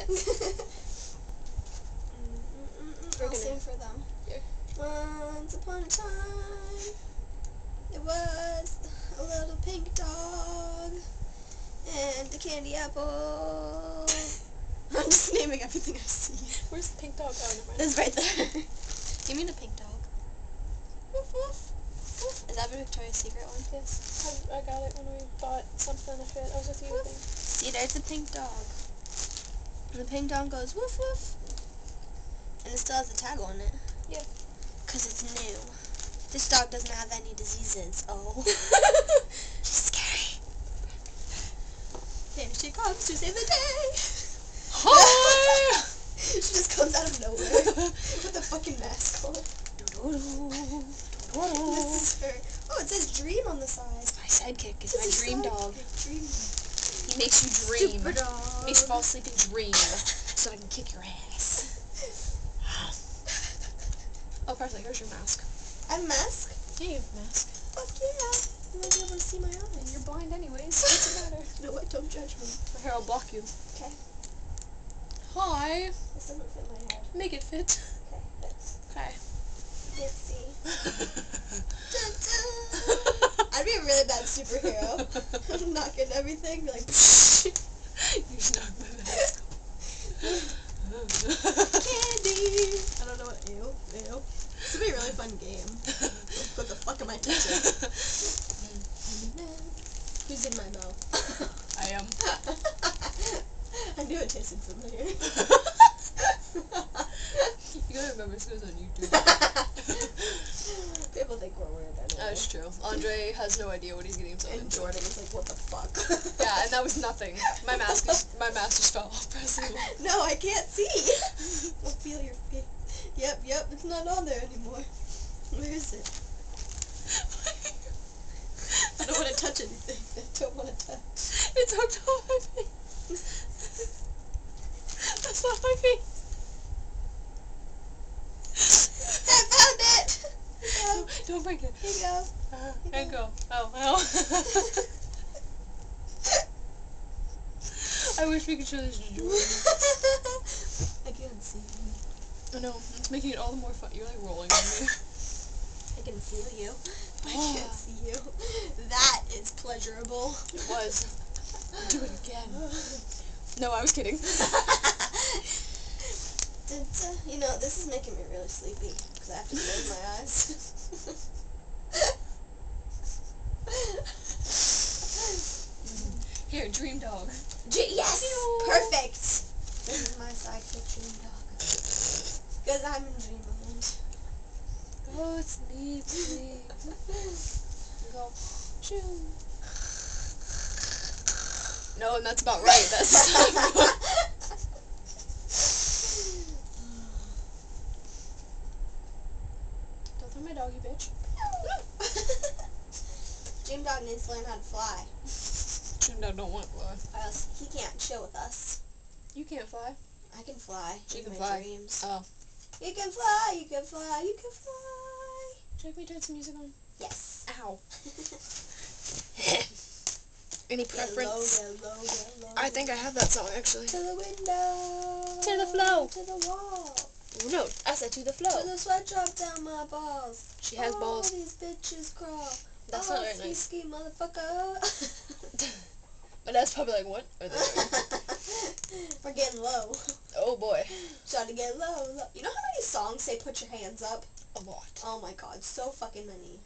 I'll sing for them. Here. Once upon a time, there was a little pink dog and a candy apple. I'm just naming everything I see. Where's the pink dog? Oh, never mind. It's right there. You mean a pink dog? Woof woof. Woof. Is that a Victoria's Secret one? Yes. I got it when we bought something to fit. I was with you, I think. See, there's a pink dog. And the pink dog goes woof woof. And it still has a tag on it. Yeah. Because it's new. This dog doesn't have any diseases. Oh. She's scary. Here she comes to save the day. Hi! She just comes out of nowhere with a fucking mask on. This is her. Oh, it says dream on the side. My sidekick is This my is dream so- dog. Dream. He makes you dream. Super dog. Makes you fall asleep and dream. So I can kick your ass. Oh, Parsley, here's your mask. I have a mask? Yeah, you have a mask. Fuck yeah. You might be able to see my eyes. You're blind anyways. What's the matter? No, what? Don't judge me. Here, I'll block you. Okay. Hi. This doesn't fit my head. Make it fit. Okay, fits. Okay. Can't see. Dun, dun. I'd be a really bad superhero. Knocking everything. Be like, You should knock my mask. candy. I don't know what. Ew. This would be a really fun game. What the fuck am I touching? Who's in my mouth? I am. I knew it tasted familiar. You gotta remember, this goes on YouTube. People think we're weird anyway. That's true. Andre has no idea what he's getting himself And into. Jordan was like, what the fuck? Yeah, and that was nothing. My mask just fell off, Presley. No, I can't see. I'll feel your face. Yep, it's not on there anymore. Where is it? I don't want to touch anything. I don't want to touch. It's hooked on my face. That's not my face. I found it! Here Don't break it. you go. There you go. Oh. I wish we could show this to Jordan. I can't see you. I know, it's making it all the more fun. You're like rolling on me. I can feel you. I can't see you. That is pleasurable. It was. Do it again. No, I was kidding. You know, this is making me really sleepy because I have to close my eyes. Here, dream dog. Yes! Perfect! This is my sidekick dream dog. Because I'm in dreamland. Go sleep, sleep. Go. Choo. No, and that's about right. That's Don't throw my dog, you bitch. Dream dog needs to learn how to fly. Dream dog don't want to fly. Or else he can't chill with us. You can't fly. I can fly. She in can my fly. dreams. Oh. You can fly, you can fly, you can fly. Should we turn some music on? Yes. Ow. Any preference? Get low, get low. I think I have that song actually. To the window. To the flow. To the wall. Oh, no, I said to the flow. To the sweat drop down my balls. She has All balls. these bitches crawl. That's oh, not very nice. Ski motherfucker. But that's probably like, what are they doing? We're getting low. Oh boy. Trying to get low, low. You know how many songs say put your hands up? A lot. Oh my god, so fucking many.